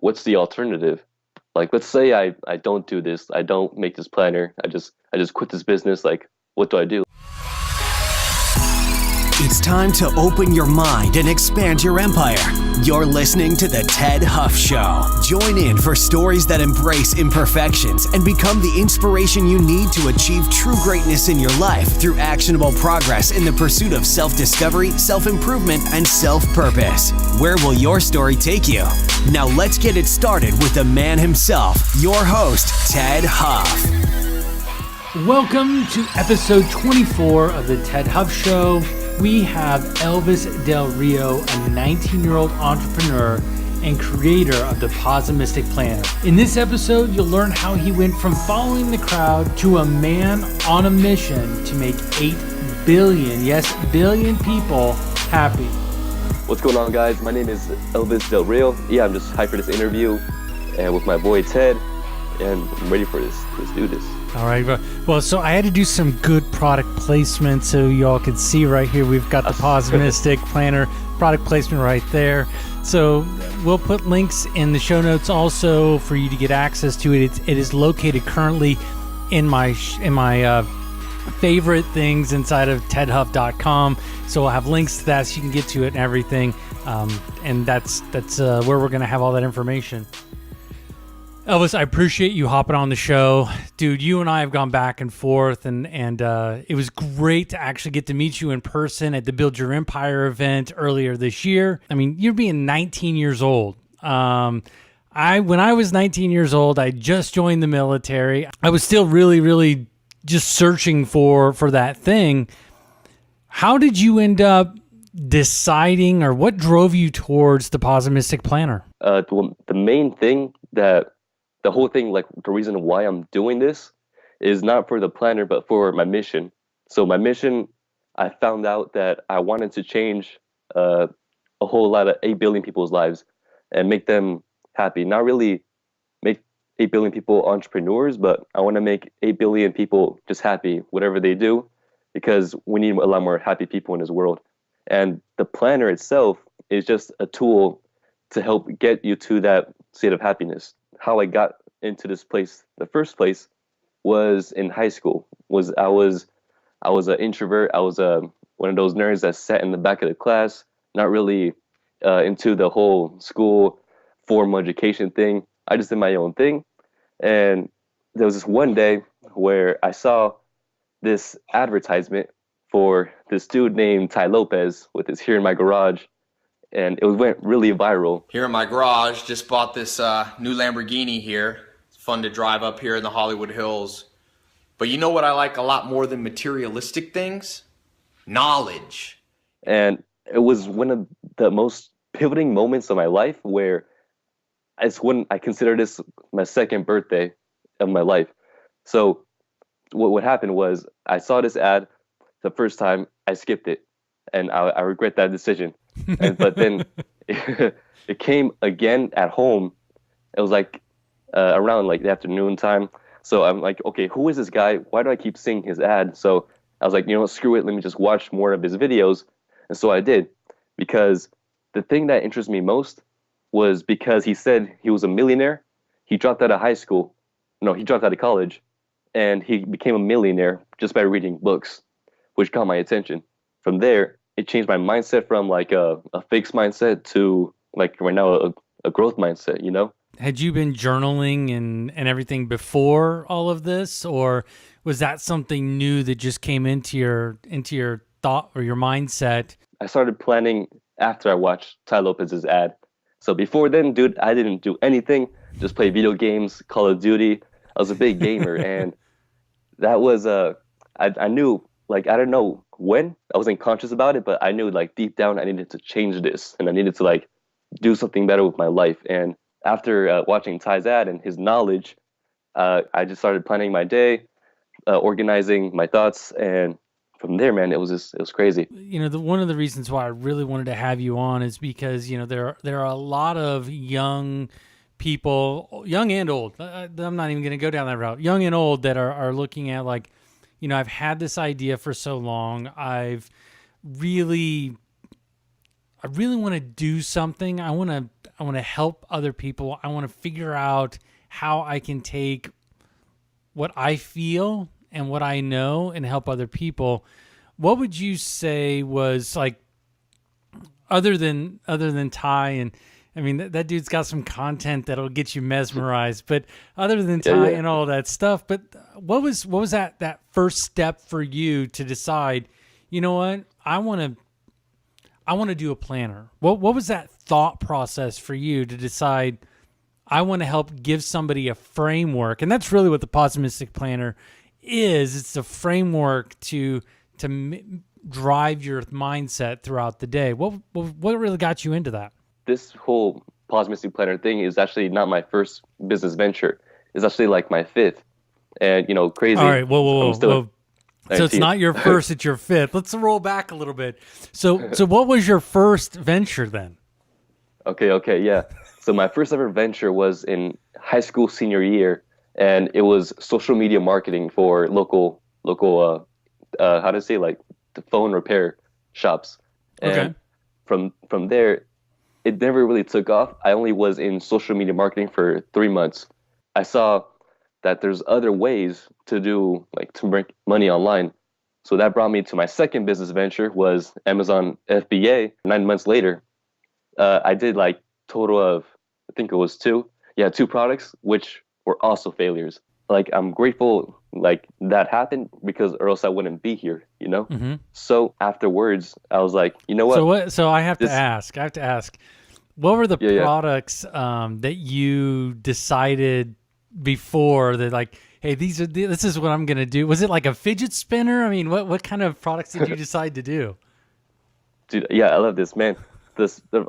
what's the alternative? Like, let's say I don't do this, I don't make this planner, I just quit this business. Like, what do I do? It's time to open your mind and expand your empire. You're listening to The Ted Huff Show. Join in for stories that embrace imperfections and become the inspiration you need to achieve true greatness in your life through actionable progress in the pursuit of self-discovery, self-improvement, and self-purpose. Where will your story take you? Now let's get it started with the man himself, your host, Ted Huff. Welcome to episode 24 of The Ted Huff Show. We have Elvis Del Rio, a 19-year-old entrepreneur and creator of the Posimistic Planner. In this episode, you'll learn how he went from following the crowd to a man on a mission to make 8 billion, yes, billion people happy. What's going on, guys? My name is Elvis Del Rio. Yeah, I'm just hyped for this interview and with my boy Ted, and I'm ready for this. Let's do this. All right. Well, so I had to do some good product placement so y'all can see right here. We've got the Posimistic Planner product placement right there. So we'll put links in the show notes also for you to get access to it. It is located currently in my favorite things inside of tedhuff.com. So we'll have links to that so you can get to it and everything. And that's where we're going to have all that information. Elvis, I appreciate you hopping on the show. Dude, you and I have gone back and forth, and it was great to actually get to meet you in person at the Build Your Empire event earlier this year. I mean, you're being 19 years old. When I was 19 years old, I just joined the military. I was still really, really just searching for that thing. How did you end up deciding, or what drove you towards the Posimistic Planner? The main thing the whole thing, like the reason why I'm doing this is not for the planner, but for my mission. So my mission, I found out that I wanted to change a whole lot of 8 billion people's lives and make them happy. Not really make 8 billion people entrepreneurs, but I want to make 8 billion people just happy, whatever they do, because we need a lot more happy people in this world. And the planner itself is just a tool to help get you to that state of happiness. How I got into this place, the first place, was in high school. I was an introvert. I was one of those nerds that sat in the back of the class, not really into the whole school formal education thing. I just did my own thing. And there was this one day where I saw this advertisement for this dude named Ty Lopez with his Here in My Garage. And it went really viral. Here in my garage, just bought this new Lamborghini here. It's fun to drive up here in the Hollywood Hills. But you know what I like a lot more than materialistic things? Knowledge. And it was one of the most pivoting moments of my life, where it's when I consider this my second birthday of my life. So what happened was I saw this ad the first time, I skipped it, and I regret that decision. But then it came again at home. It was like around like the afternoon time. So I'm like, okay, who is this guy? Why do I keep seeing his ad? So I was like, screw it. Let me just watch more of his videos. And so I did, because the thing that interests me most was because he said he was a millionaire. He dropped out of high school. No, he dropped out of college, and he became a millionaire just by reading books, which caught my attention. From there, it changed my mindset from like a fixed mindset to like right now a growth mindset, Had you been journaling and everything before all of this, or was that something new that just came into your thought or your mindset? I started planning after I watched Ty Lopez's ad. So before then, dude, I didn't do anything, just play video games, Call of Duty. I was a big gamer, and that was I knew, like, I don't know when, I wasn't conscious about it, but I knew like deep down I needed to change this, and I needed to like do something better with my life. And after watching Ty's ad and his knowledge, I just started planning my day, organizing my thoughts, and from there, man, it was crazy. One of the reasons why I really wanted to have you on is because there are a lot of young people, young and old. I'm not even going to go down that route. Young and old that are looking at like, I've had this idea for so long. I've really I really want to do something. I want to help other people. I want to figure out how I can take what I feel and what I know and help other people. What would you say was like, other than Ty, and I mean that dude's got some content that'll get you mesmerized, but other than Ty and all that stuff, but what was that first step for you to decide, you know what, I want to do a planner? What was that thought process for you to decide I want to help give somebody a framework? And that's really what the Posimistic Planner is. It's a framework to drive your mindset throughout the day. What really got you into that? This whole Posimistic Planner thing is actually not my first business venture. It's actually like my fifth. And, crazy. All right, whoa. So it's 19th. not your first, it's your fifth. Let's roll back a little bit. So what was your first venture then? Okay, yeah. So my first ever venture was in high school senior year, and it was social media marketing for local how to say, like, the phone repair shops. And from there, it never really took off. I only was in social media marketing for 3 months. I saw that there's other ways to do, like, to make money online. So that brought me to my second business venture, was Amazon FBA. 9 months later, I did like total of, I think it was two products, which were also failures. Like, I'm grateful like that happened, because or else I wouldn't be here, So afterwards, I was like, you know what? So I have to ask, what were the products that you decided before that, like, hey, this is what I'm going to do? Was it like a fidget spinner? I mean, what kind of products did you decide to do? Dude, yeah, I love this, man.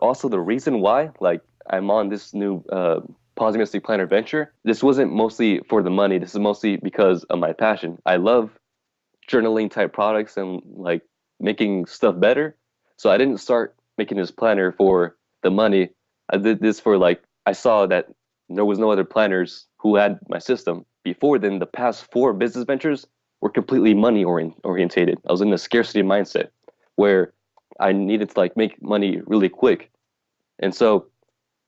Also the reason why, like, I'm on this new Posimistic Planner venture, this wasn't mostly for the money. This is mostly because of my passion. I love journaling type products and, like, making stuff better. So I didn't start making this planner for the money. I did this for, like, I saw that there was no other planners who had my system. Before then, the past 4 business ventures were completely money orientated. I was in a scarcity mindset where I needed to, like, make money really quick. And so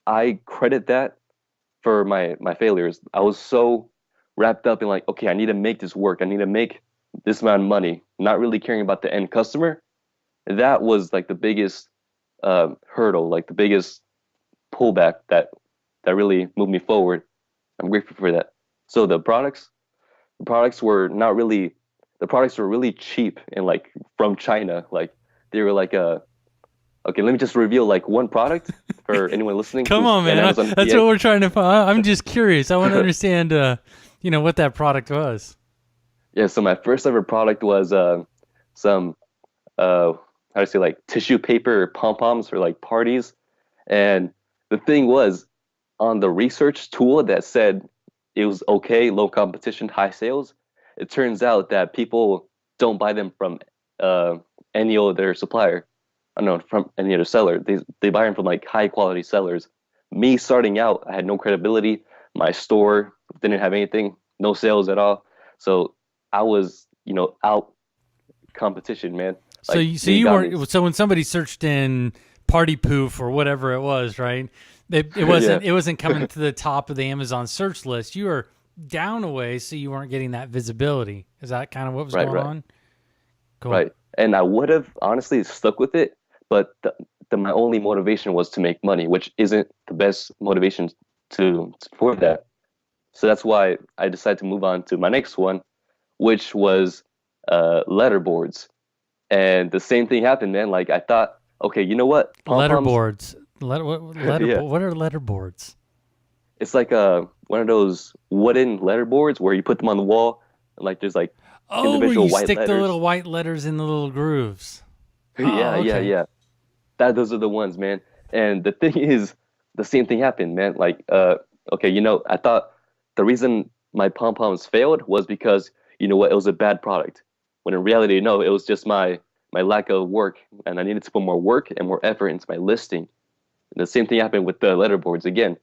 I credit that for my failures. I was so wrapped up in, like, okay, I need to make this work. I need to make this amount of money, not really caring about the end customer. That was, like, the biggest hurdle, like the biggest pullback that really moved me forward. I'm grateful for that. So the products were really cheap and, like, from China. Like, they were like okay, let me just reveal, like, one product for anyone listening. Come on, man. That's what we're trying to find. I'm just curious. I want to understand, what that product was. Yeah. So my first ever product was some, how to say, like, tissue paper pom-poms for, like, parties. And the thing was, on the research tool that said it was okay, low competition, high sales, it turns out that people don't buy them from any other supplier. I don't know, from any other seller. They buy them from, like, high quality sellers. Me starting out, I had no credibility. My store didn't have anything, no sales at all. So I was, out competition, man. Like, so when somebody searched in party poof or whatever it was, right? It wasn't coming to the top of the Amazon search list. You were down a way, so you weren't getting that visibility. Is that kind of what was going on? Cool. Right. And I would have honestly stuck with it, but my only motivation was to make money, which isn't the best motivation for that. So that's why I decided to move on to my next one, which was letterboards. And the same thing happened, man. Like, I thought, okay, you know what? Letterboards. What are letterboards? It's like one of those wooden letterboards where you put them on the wall, and, like, there's, like, individual where you white stick letters. the little white letters in the little grooves. Yeah. Those are the ones, man. And the thing is, the same thing happened, man. Like, okay, I thought the reason my pom-poms failed was because, it was a bad product. When in reality, no, it was just my lack of work, and I needed to put more work and more effort into my listing. And the same thing happened with the letterboards again.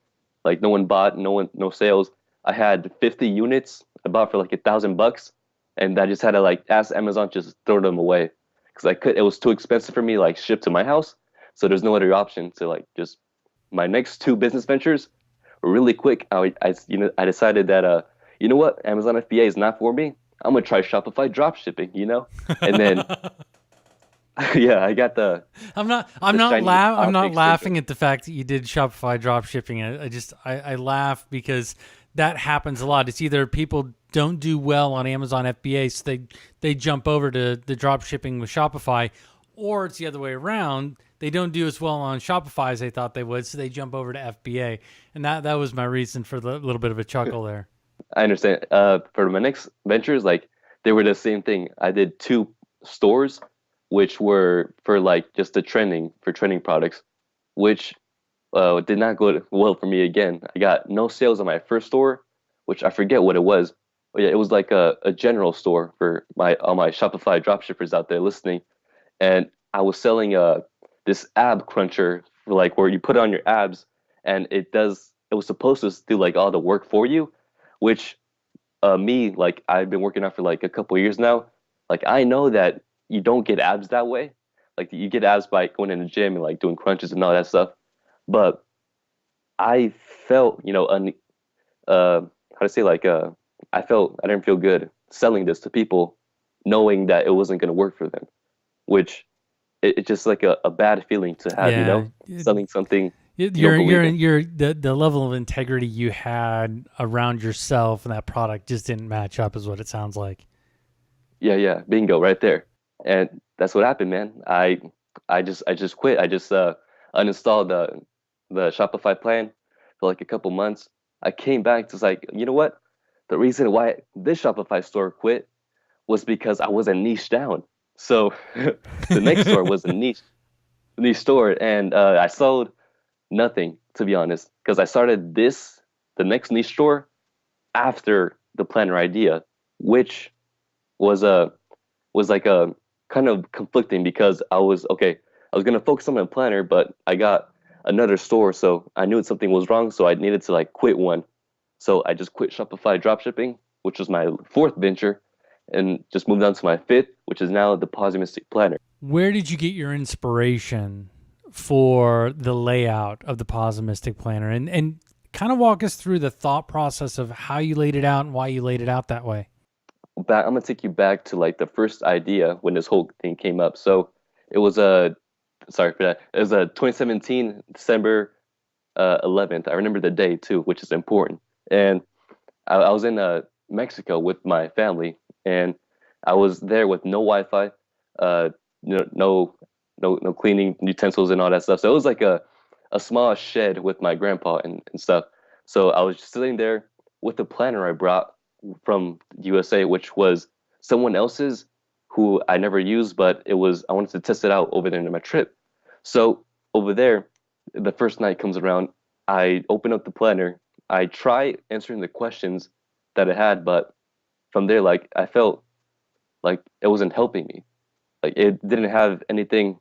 Like, no one bought, no sales. I had 50 units I bought for, like, $1,000, and I just had to, like, ask Amazon just throw them away, because it was too expensive for me, like, ship to my house. So there's no other option to like just my next two business ventures were really quick. I decided that you know what, Amazon FBA is not for me. I'm gonna try Shopify drop shipping, and then yeah, I got the I'm not shiny I'm not object syndrome. laughing at the fact that you did Shopify drop shipping. I laugh because that happens a lot. It's either people don't do well on Amazon FBA, so they jump over to the drop shipping with Shopify, or it's the other way around. They don't do as well on Shopify as they thought they would, so they jump over to FBA. And that was my reason for the little bit of a chuckle there. I understand. For my next ventures, like they were the same thing. I did two stores, which were for like just the trending for trending products, which did not go well for me again. I got no sales on my first store, which I forget what it was. But yeah, it was like a general store for all my Shopify dropshippers out there listening, and I was selling this ab cruncher for like where you put it on your abs, and it was supposed to do like all the work for you, which me, like I've been working out for like a couple of years now. Like I know that you don't get abs that way. Like you get abs by going in the gym and like doing crunches and all that stuff. But I felt, how to say like I didn't feel good selling this to people, knowing that it wasn't going to work for them, which it's just like a bad feeling to have, selling something. The level of integrity you had around yourself and that product just didn't match up, is what it sounds like. Yeah, bingo, right there. And that's what happened, man. I just quit. I just uninstalled the Shopify plan for like a couple months. I came back to like, you know what? The reason why this Shopify store quit was because I wasn't niche down. So the next store was a niche store, and I sold nothing, to be honest, because I started the next niche store after the planner idea, which was like a kind of conflicting because I was gonna focus on my planner, but I got another store, so I knew something was wrong, so I needed to like quit one. So I just quit Shopify dropshipping, which was my fourth venture, and just moved on to my fifth, which is now the Posimistic planner. Where did you get your inspiration for the layout of the Posimistic planner, and kind of walk us through the thought process of how you laid it out and why you laid it out that way? I'm gonna take you back to like the first idea when this whole thing came up. So it was sorry for that. It was 2017 December 11th. I remember the day too, which is important. And I was in Mexico with my family, and I was there with no Wi-Fi, no cleaning utensils and all that stuff. So it was like a small shed with my grandpa and stuff. So I was just sitting there with the planner I brought from USA, which was someone else's who I never used, but I wanted to test it out over there in my trip. So over there, the first night comes around, I open up the planner, I try answering the questions that it had, but from there, like I felt like it wasn't helping me. Like it didn't have anything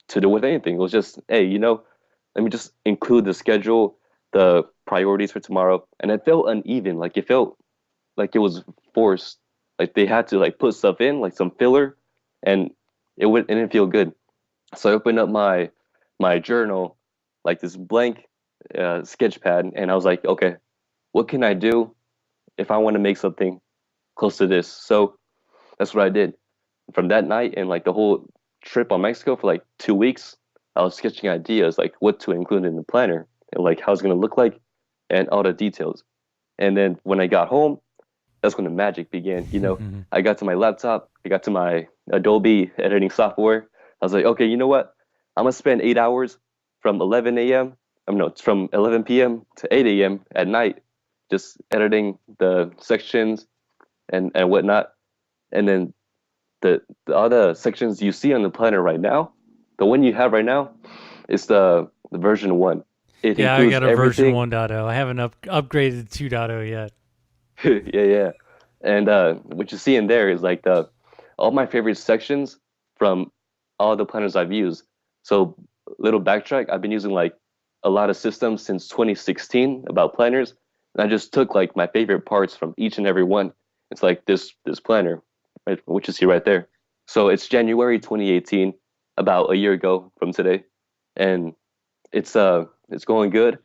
to do with anything. It was just, hey, let me just include the schedule, the priorities for tomorrow, and it felt uneven. Like it felt like it was forced. Like they had to like put stuff in, like some filler, and it didn't feel good. So I opened up my journal, like this blank sketch pad, and I was like, okay, what can I do if I want to make something close to this? So that's what I did. From that night and like the whole trip on Mexico for like 2 weeks, I was sketching ideas like what to include in the planner and like how it's going to look like and all the details. And then when I got home, that's when the magic began. I got to my laptop, I got to my Adobe editing software. I was like, okay, you know what? I'm going to spend 8 hours from 11 a.m. It's from 11 p.m. to 8 a.m. at night, just editing the sections and whatnot. And then the other sections you see on the planner right now, the one you have right now, is the version 1. I got a version 1.0. I haven't upgraded to 2.0 yet. yeah. And what you see in there is like all my favorite sections from all the planners I've used. So little backtrack, I've been using like a lot of systems since 2016 about planners, and I just took like my favorite parts from each and every one. It's like this planner, right, which you see right there. So it's January 2018, about a year ago from today. and it's going good.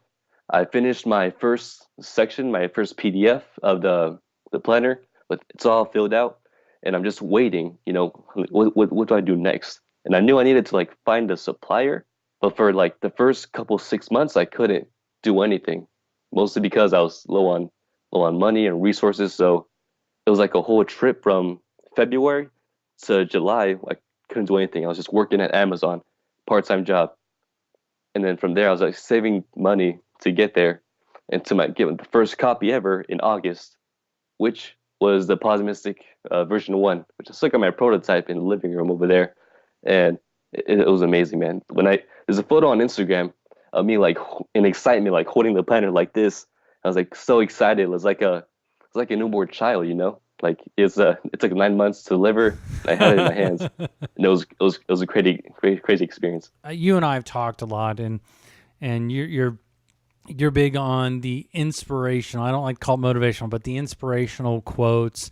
I finished my first section, my first PDF of the planner, but it's all filled out, and I'm just waiting. What do I do next? And I knew I needed to like find a supplier, but for like the first couple 6 months, I couldn't do anything, mostly because I was low on money and resources. So it was like a whole trip from February to July. I couldn't do anything. I was just working at Amazon, part-time job, and then from there, I was like saving money to get there, and to get the first copy ever in August, which was the Posimistic version 1, which is like on my prototype in the living room over there, and it was amazing, man. There's a photo on Instagram of me like in excitement, like holding the planner like this. I was like so excited. It's like a newborn child, Like it's like 9 months to deliver. I had it in my hands, and it was a crazy experience. You and I have talked a lot, and you're big on the inspirational. I don't like to call it motivational, but the inspirational quotes.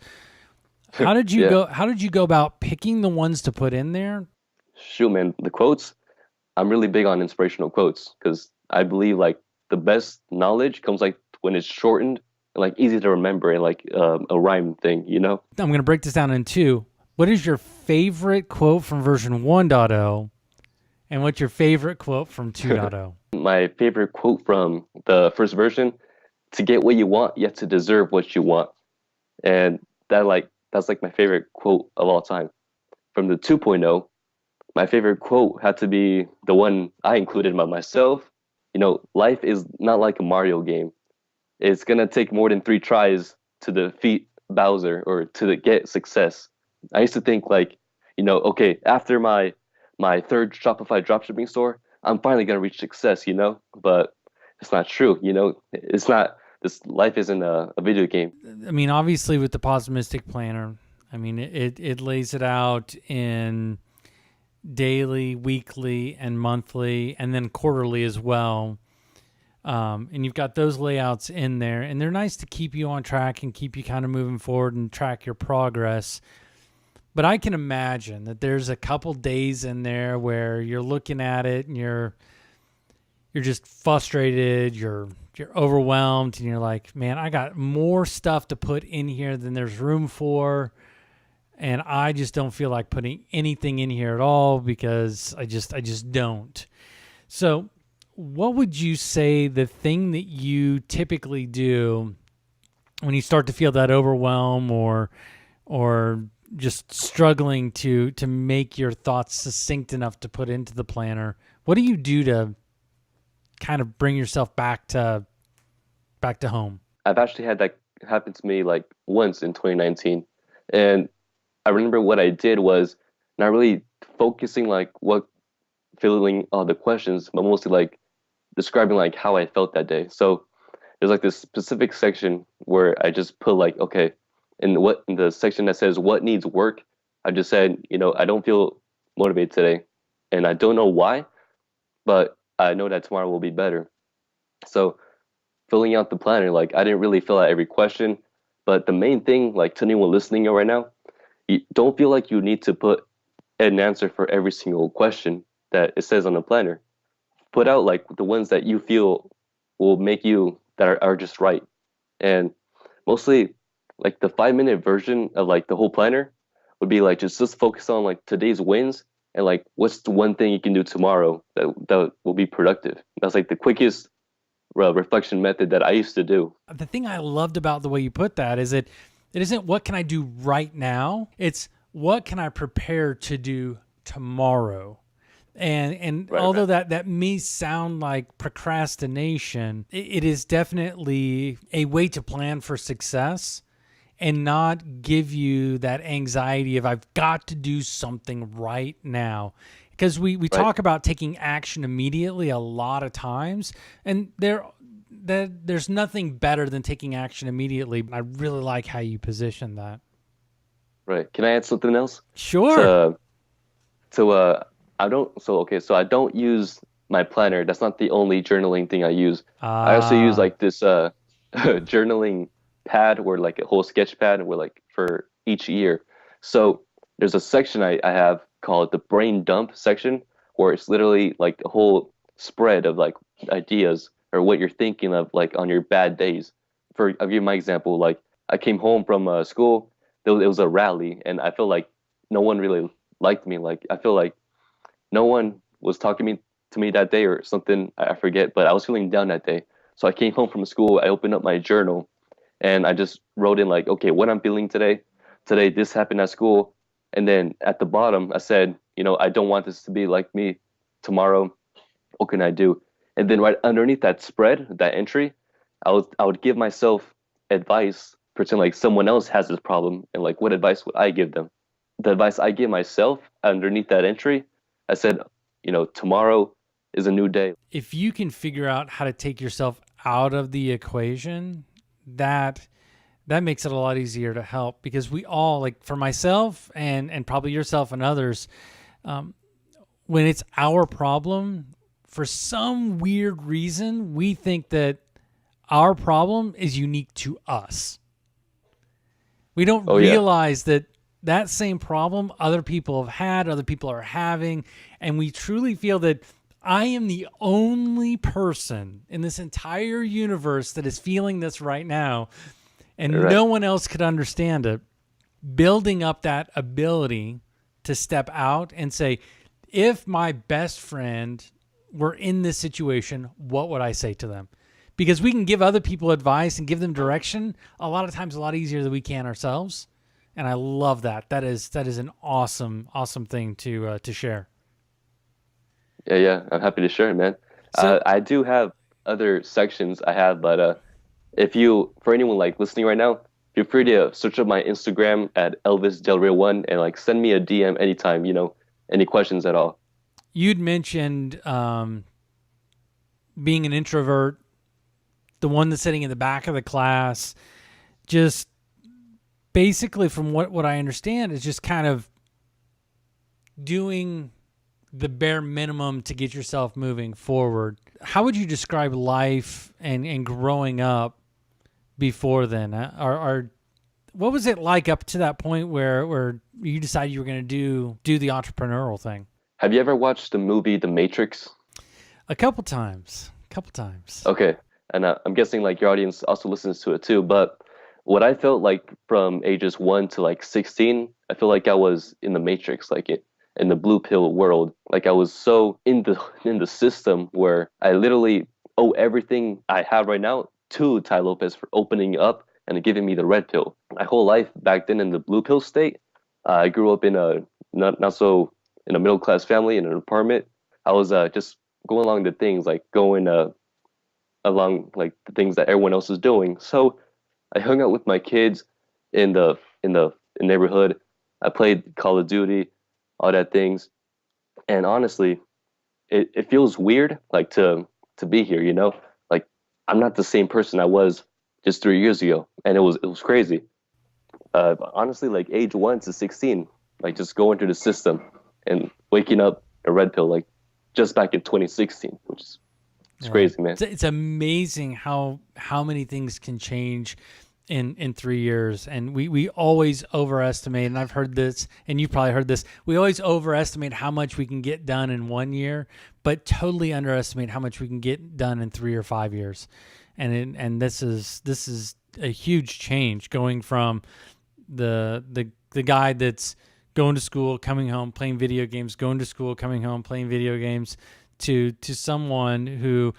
How did you Yeah. go? How did you go about picking the ones to put in there? Shoot, man, the quotes. I'm really big on inspirational quotes because I believe like the best knowledge comes like when it's shortened and like easy to remember and like a rhyme thing, I'm going to break this down in two. What is your favorite quote from version 1.0, and what's your favorite quote from 2.0? My favorite quote from the first version: "To get what you want, you have to deserve what you want," and that's like my favorite quote of all time. From the 2.0, my favorite quote had to be the one I included by myself. Life is not like a Mario game. It's gonna take more than 3 tries to defeat Bowser or to get success. I used to think like, okay, after my third Shopify dropshipping store, I'm finally gonna reach success, But it's not true, It's not. This life isn't a video game. I mean, obviously with the Posimistic Planner, I mean, it lays it out in daily, weekly, and monthly, and then quarterly as well. And you've got those layouts in there, and they're nice to keep you on track and keep you kind of moving forward and track your progress. But I can imagine that there's a couple days in there where you're looking at it and you're just frustrated, you're overwhelmed, and you're like, man, I got more stuff to put in here than there's room for, and I just don't feel like putting anything in here at all because I just don't. So what would you say the thing that you typically do when you start to feel that overwhelm or just struggling to make your thoughts succinct enough to put into the planner? What do you do to kind of bring yourself back to home? I've actually had that happen to me like once in 2019, and I remember what I did was not really focusing like what filling all the questions, but mostly like describing like how I felt that day. So there's like this specific section where I just put like, okay, in the section that says what needs work, I just said, I don't feel motivated today, and I don't know why, but I know that tomorrow will be better. So filling out the planner, like I didn't really fill out every question, but the main thing, like to anyone listening right now, you don't feel like you need to put an answer for every single question that it says on the planner. Put out like the ones that you feel will make you that are just right. And mostly like the 5-minute version of like the whole planner would be like just focus on like today's wins and like what's the one thing you can do tomorrow that will be productive. That's like the quickest reflection method that I used to do. The thing I loved about the way you put that is it isn't what can I do right now, it's what can I prepare to do tomorrow. And Right, although right. that may sound like procrastination, it is definitely a way to plan for success and not give you that anxiety of I've got to do something right now. Because we talk about taking action immediately a lot of times, and there's nothing better than taking action immediately. I really like how you position that. Right. Can I add something else? Sure. So I don't use my planner. That's not the only journaling thing I use. I also use like this journaling pad or like a whole sketch pad where like for each year. So there's a section I have called the brain dump section where it's literally like the whole spread of like ideas or what you're thinking of like on your bad days. I'll give you my example. Like I came home from school, it was a rally, and I feel like no one really liked me. Like I feel like no one was talking to me that day or something. I forget, but I was feeling down that day. So I came home from school. I opened up my journal, and I just wrote in like, okay, what I'm feeling today. Today this happened at school, and then at the bottom I said, I don't want this to be like me tomorrow. What can I do? And then right underneath that spread, that entry, I would give myself advice, pretend like someone else has this problem, and like what advice would I give them? The advice I give myself underneath that entry, I said, tomorrow is a new day. If you can figure out how to take yourself out of the equation, that makes it a lot easier to help, because we all, like for myself and probably yourself and others, when it's our problem, for some weird reason, we think that our problem is unique to us. We don't realize that same problem other people have had, other people are having, and we truly feel that I am the only person in this entire universe that is feeling this right now, and no one else could understand it. Building up that ability to step out and say, if my best friend were in this situation, what would I say to them? Because we can give other people advice and give them direction a lot of times a lot easier than we can ourselves. And I love that. That is an awesome thing to share. Yeah, I'm happy to share it, man. So, I do have other sections I have, but for anyone like listening right now, feel free to search up my Instagram at Elvis Del Rio 1 and like send me a DM anytime, any questions at all. You'd mentioned being an introvert, the one that's sitting in the back of the class, just basically from what I understand is just kind of doing the bare minimum to get yourself moving forward. How would you describe life and growing up before then? What was it like up to that point where you decided you were going to do the entrepreneurial thing? Have you ever watched the movie The Matrix? A couple times. Okay. And I'm guessing like your audience also listens to it too. But what I felt like from ages 1 to like 16, I feel like I was in the Matrix, like in the blue pill world. Like I was so in the system where I literally owe everything I have right now to Ty Lopez for opening up and giving me the red pill. My whole life back then in the blue pill state, I grew up in a in a middle class family in an apartment. I was just going along the things, like going along like the things that everyone else is doing. So I hung out with my kids in the neighborhood. I played Call of Duty, all that things. And honestly, it feels weird like to be here, Like I'm not the same person I was just 3 years ago, and it was crazy. Honestly, like age 1 to 16, like just going through the system and waking up a red pill, like just back in 2016, which is crazy, man. It's amazing how many things can change in 3 years. And we always overestimate, and I've heard this, and you've probably heard this, we always overestimate how much we can get done in 1 year, but totally underestimate how much we can get done in 3 or 5 years. And this is a huge change, going from the guy that's going to school, coming home, playing video games, going to school, coming home, playing video games, to someone who,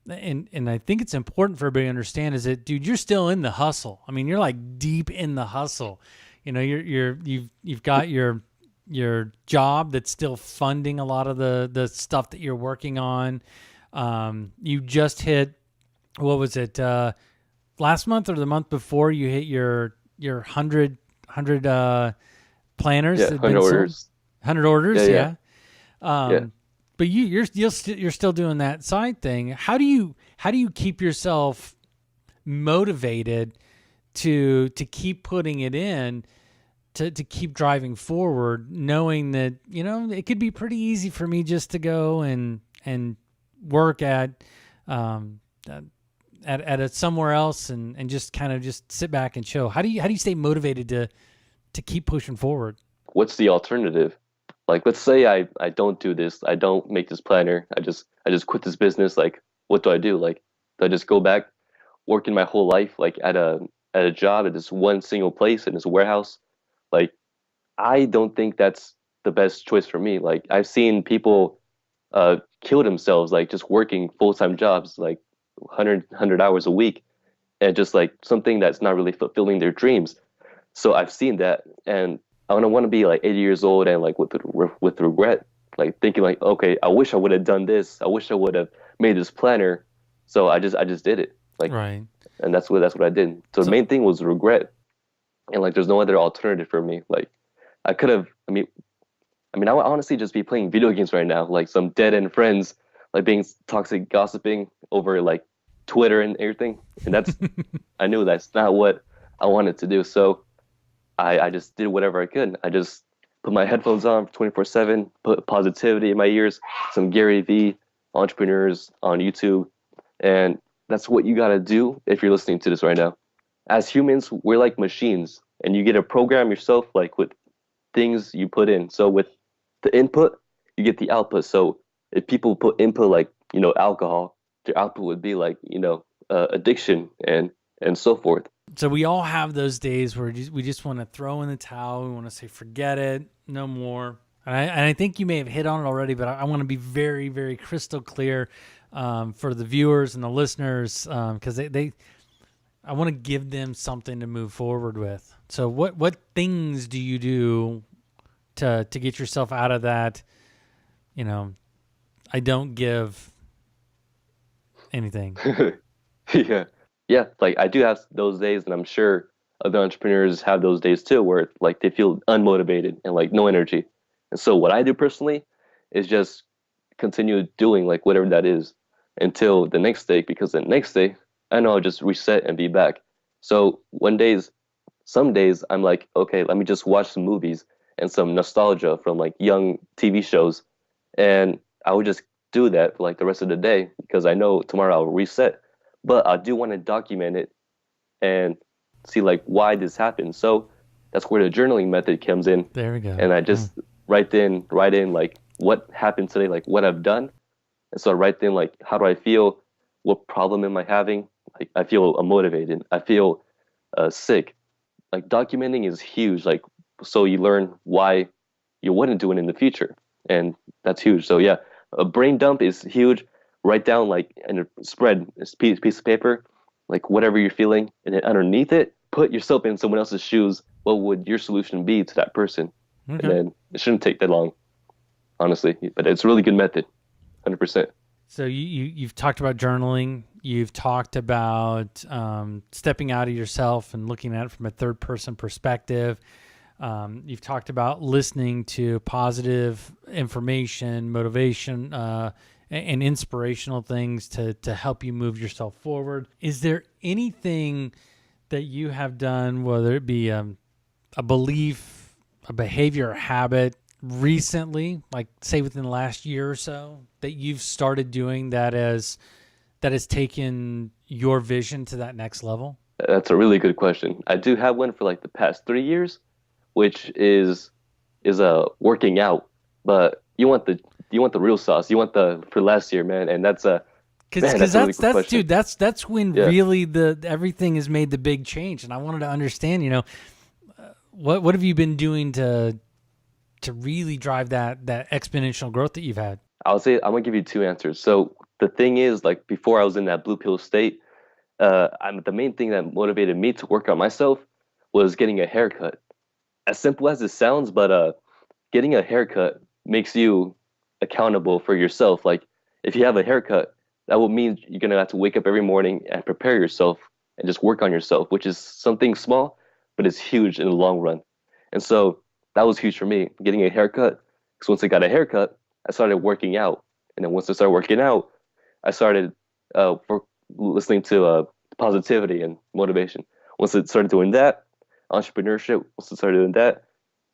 and I think it's important for everybody to understand, is that, dude, you're still in the hustle. I mean, you're like deep in the hustle. You've got your job that's still funding a lot of the stuff that you're working on. You just hit, what was it, last month or the month before, you hit your 100 planners? Yeah, 100 orders. 100 orders, yeah. But you're still doing that side thing. How do you keep yourself motivated to keep putting it in, to keep driving forward, knowing that it could be pretty easy for me just to go and work at somewhere else and just kind of just sit back and chill. How do you stay motivated to keep pushing forward? What's the alternative? Like, let's say I don't do this, I don't make this planner, I just quit this business. Like, what do I do? Like, do I just go back working my whole life like at a job at this one single place in this warehouse? Like, I don't think that's the best choice for me. Like, I've seen people kill themselves like just working full-time jobs like 100 hours a week, and just like something that's not really fulfilling their dreams. So I've seen that, and I don't want to be like 80 years old and like with regret, like thinking like, okay, I wish I would have done this. I wish I would have made this planner. So I just did it. Like, Right. and that's what I did. So the main thing was regret, and like there's no other alternative for me. Like, I could have. I would honestly just be playing video games right now, like some dead end friends, like being toxic, gossiping over like Twitter and everything. And that's, I knew that's not what I wanted to do. So I just did whatever I could. I just put my headphones on 24/7, put positivity in my ears, some Gary V, entrepreneurs on YouTube. And that's what you got to do if you're listening to this right now. As humans, we're like machines, and you get to program yourself like with things you put in. So with the input, you get the output. So if people put input like, alcohol, their output would be like, addiction and so forth. So we all have those days where we just want to throw in the towel. We want to say, forget it, no more. And I think you may have hit on it already, but I want to be very, very crystal clear for the viewers and the listeners, because I want to give them something to move forward with. So what things do you do to get yourself out of that, I don't give anything? Yeah. Like, I do have those days, and I'm sure other entrepreneurs have those days too, where like they feel unmotivated and like no energy. And so what I do personally is just continue doing like whatever that is until the next day, because the next day I know I'll just reset and be back. So some days I'm like, okay, let me just watch some movies and some nostalgia from like young TV shows. And I would just do that for like the rest of the day, because I know tomorrow I'll reset. But I do want to document it and see like why this happened. So that's where the journaling method comes in. There we go. And I just write in like what happened today, like what I've done. And so I write in like, how do I feel? What problem am I having? Like, I feel unmotivated. I feel sick. Like, documenting is huge. Like, so you learn why you wouldn't do it in the future. And that's huge. So yeah, a brain dump is huge. Write down like in a spread, a piece of paper, like whatever you're feeling, and then underneath it, put yourself in someone else's shoes. What would your solution be to that person? Okay. And then it shouldn't take that long, honestly. But it's a really good method, 100%. So you've talked about journaling. You've talked about stepping out of yourself and looking at it from a third person perspective. You've talked about listening to positive information, motivation, and inspirational things to help you move yourself forward. Is there anything that you have done, whether it be a belief, a behavior, or habit recently, like say within the last year or so, that you've started doing that has taken your vision to that next level? That's a really good question. I do have one for like the past 3 years, which is working out. But you want the real sauce. You want the for last year, man. And that's because really good question. Dude, that's when really everything has made the big change. And I wanted to understand, what have you been doing to really drive that exponential growth that you've had? I'll say I'm gonna give you two answers. So the thing is, like, before I was in that blue pill state, the main thing that motivated me to work on myself was getting a haircut. As simple as it sounds, but getting a haircut makes you accountable for yourself. Like, if you have a haircut, that will mean you're gonna have to wake up every morning and prepare yourself and just work on yourself, which is something small, but it's huge in the long run. And so that was huge for me, getting a haircut. Because once I got a haircut, I started working out. And then once I started working out, I started listening to positivity and motivation. Once I started doing that, entrepreneurship, once I started doing that,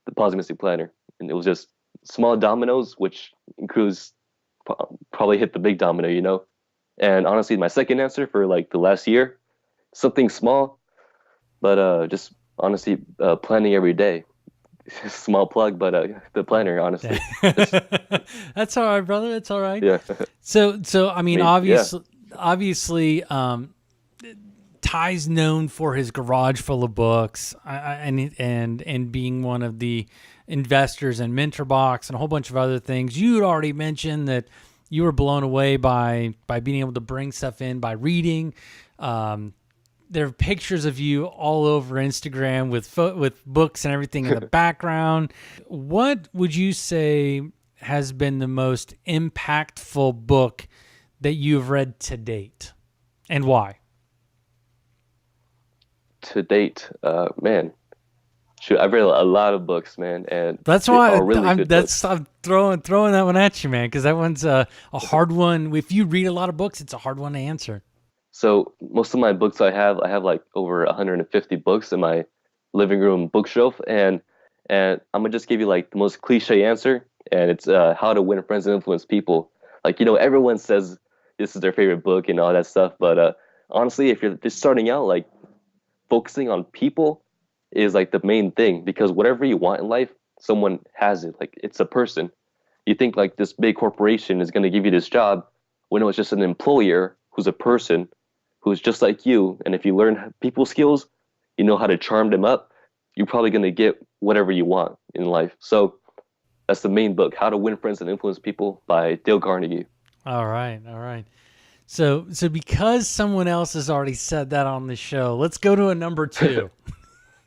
the Posimistic planner. And it was just small dominoes, which includes probably hit the big domino, And honestly, my second answer for like the last year, something small, but just honestly planning every day. Small plug, but the planner, honestly. Just, That's all right, brother. That's all right. yeah. So I I mean, mean, yeah. obviously, Ty's known for his garage full of books, and being one of the investors in Mentorbox and a whole bunch of other things. You had already mentioned that you were blown away by being able to bring stuff in by reading. There are pictures of you all over Instagram with books and everything in the background. What would you say has been the most impactful book that you've read to date, and why? To date, man, shoot, I've read a lot of books, man, and That's they why are really good books. I'm throwing that one at you, man, because that one's a hard one. If you read a lot of books, it's a hard one to answer. So most of my books I have like over 150 books in my living room bookshelf, and I'm gonna just give you like the most cliche answer, and it's How to Win Friends and Influence People. Like, everyone says this is their favorite book and all that stuff, but honestly, if you're just starting out, like focusing on people is like the main thing, because whatever you want in life, someone has it. Like, it's a person. You think like this big corporation is gonna give you this job, when it was just an employer who's a person who's just like you. And if you learn people skills, you know how to charm them up, you're probably going to get whatever you want in life. So that's the main book, How to Win Friends and Influence People by Dale Carnegie. All right, all right. So because someone else has already said that on the show, let's go to a number two.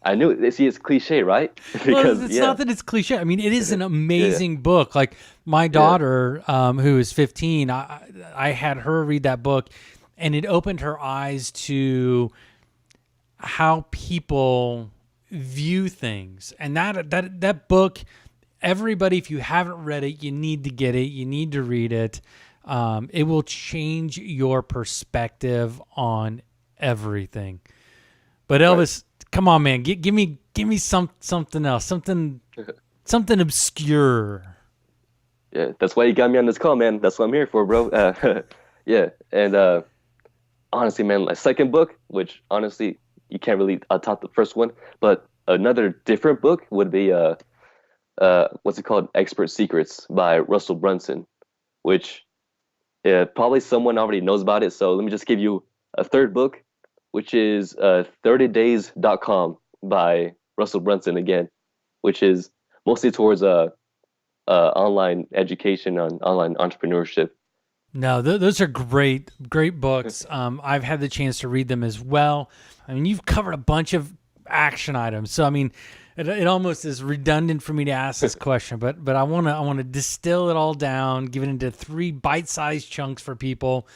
I knew it. See, it's cliche, right? Well, Because it's yeah, not that it's cliche. I mean, it is an yeah, amazing book. Like my yeah, daughter, who is 15, I had her read that book, and it opened her eyes to how people view things. And that book, everybody, if you haven't read it, you need to get it. You need to read it. It will change your perspective on everything. But right. Elvis, come on, man, give me something else, something obscure. Yeah, that's why you got me on this call, man. That's what I'm here for, bro. Yeah, and honestly, man, my second book, which honestly you can't really top the first one, but another different book would be what's it called? Expert Secrets by Russell Brunson, which probably someone already knows about it. So let me just give you a third book, which is 30days.com by Russell Brunson again, which is mostly towards online education on online entrepreneurship. No, those are great books. I've had the chance to read them as well. I mean, you've covered a bunch of action items, so I mean, it almost is redundant for me to ask this question, but I wanna distill it all down, give it into three bite-sized chunks for people.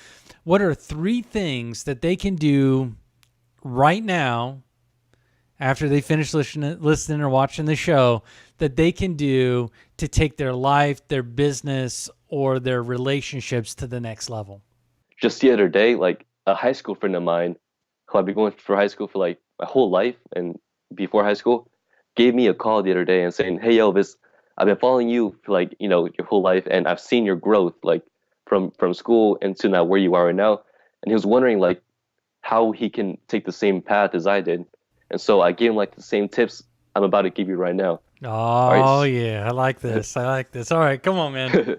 What are three things that they can do right now after they finish listening or watching the show that they can do to take their life, their business, or their relationships to the next level? Just the other day, like a high school friend of mine, who I've been going for high school for like my whole life and before high school, gave me a call the other day and saying, "Hey Elvis, I've been following you for like, your whole life, and I've seen your growth like from school into now where you are right now." And he was wondering like how he can take the same path as I did. And so I gave him like the same tips I'm about to give you right now. All right. Oh yeah, I like this. I like this. All right, come on, man.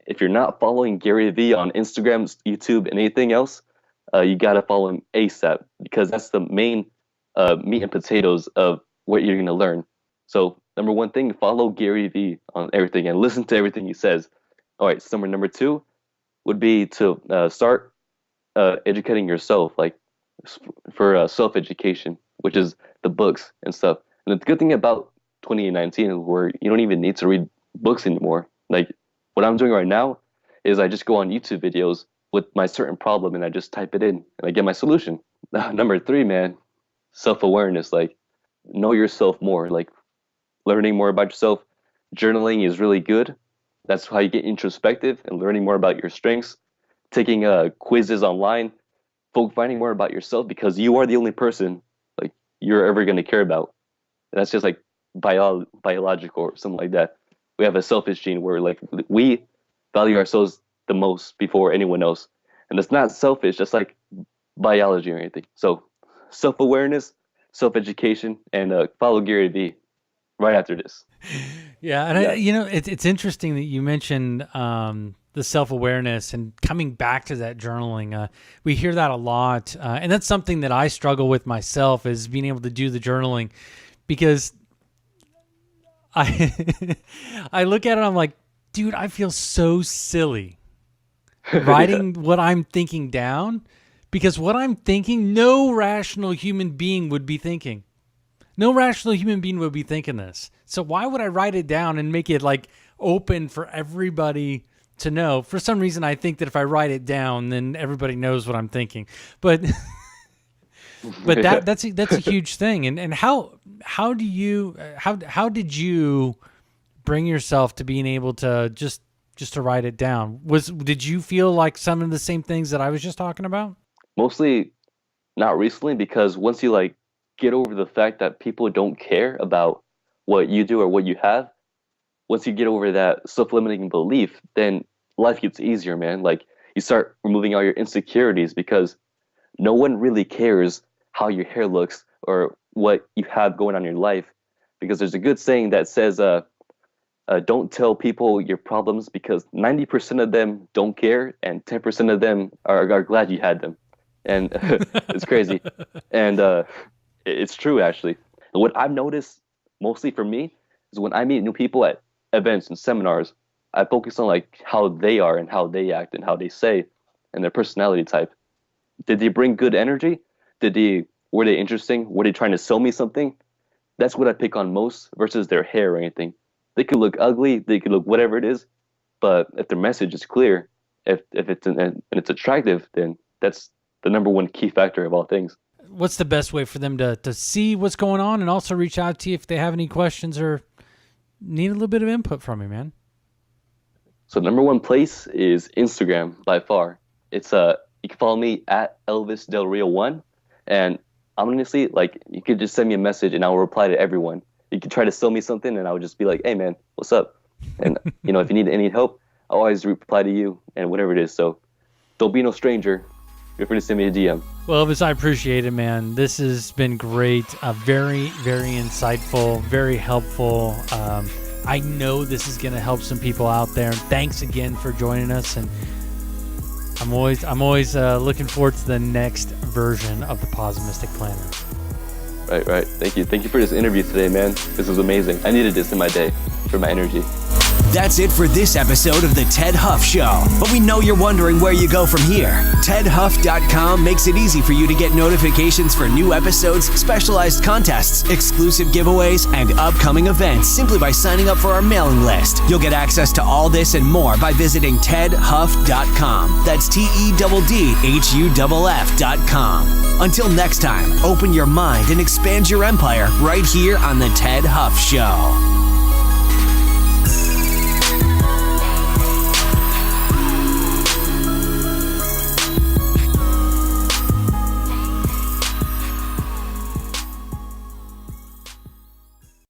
If you're not following Gary Vee on Instagram, YouTube, and anything else, you gotta follow him ASAP, because that's the main meat and potatoes of what you're gonna learn. So number one thing, follow Gary Vee on everything and listen to everything he says. All right, so number two would be to start educating yourself, like for self-education, which is the books and stuff. And the good thing about 2019 is where you don't even need to read books anymore. Like what I'm doing right now is I just go on YouTube videos with my certain problem and I just type it in and I get my solution. Number three, man, self-awareness. Like know yourself more, like learning more about yourself. Journaling is really good. That's how you get introspective and learning more about your strengths. Taking quizzes online, finding more about yourself, because you are the only person like you're ever going to care about. And that's just like biological or something like that. We have a selfish gene where like we value ourselves the most before anyone else, and it's not selfish. That's like biology or anything. So self-awareness, self-education, and follow Gary Vee. right after this. Yeah, and it's interesting that you mentioned the self-awareness and coming back to that journaling. We hear that a lot, and that's something that I struggle with myself, is being able to do the journaling, because I I look at it, I'm like, dude, I feel so silly writing what I'm thinking down, because what I'm thinking, no rational human being would be thinking. No rational human being would be thinking this. So why would I write it down and make it like open for everybody to know? For some reason, I think that if I write it down, then everybody knows what I'm thinking. But that's a huge thing. And how did you bring yourself to being able to just to write it down? Did you feel like some of the same things that I was just talking about? Mostly not recently, because once you like get over the fact that people don't care about what you do or what you have, once you get over that self-limiting belief, then life gets easier, man. Like, you start removing all your insecurities, because no one really cares how your hair looks or what you have going on in your life. Because there's a good saying that says, don't tell people your problems, because 90% of them don't care and 10% of them are glad you had them. And it's crazy. And it's true, actually. And what I've noticed mostly for me is when I meet new people at events and seminars, I focus on like how they are and how they act and how they say and their personality type. Did they bring good energy? Were they interesting? Were they trying to sell me something? That's what I pick on most, versus their hair or anything. They could look ugly, they could look whatever it is, but if their message is clear, if it's and it's attractive, then that's the number one key factor of all things. What's the best way for them to see what's going on, and also reach out to you if they have any questions or need a little bit of input from you, man? So number one place is Instagram by far. It's you can follow me at Elvis Del Rio 1, and honestly, like, you could just send me a message and I'll reply to everyone. You could try to sell me something and I would just be like, hey man, what's up? And if you need any help, I'll always reply to you and whatever it is. So don't be no stranger. Feel free to send me a DM. Well, Elvis, I appreciate it, man. This has been great. Very, very insightful, very helpful. I know this is going to help some people out there. Thanks again for joining us. And I'm always looking forward to the next version of the Posimistic Planner. Right. Thank you for this interview today, man. This was amazing. I needed this in my day for my energy. That's it for this episode of The Ted Huff Show. But we know you're wondering where you go from here. TedHuff.com makes it easy for you to get notifications for new episodes, specialized contests, exclusive giveaways, and upcoming events simply by signing up for our mailing list. You'll get access to all this and more by visiting TedHuff.com. That's TEDDHUFF.com. Until next time, open your mind and expand your empire right here on The Ted Huff Show.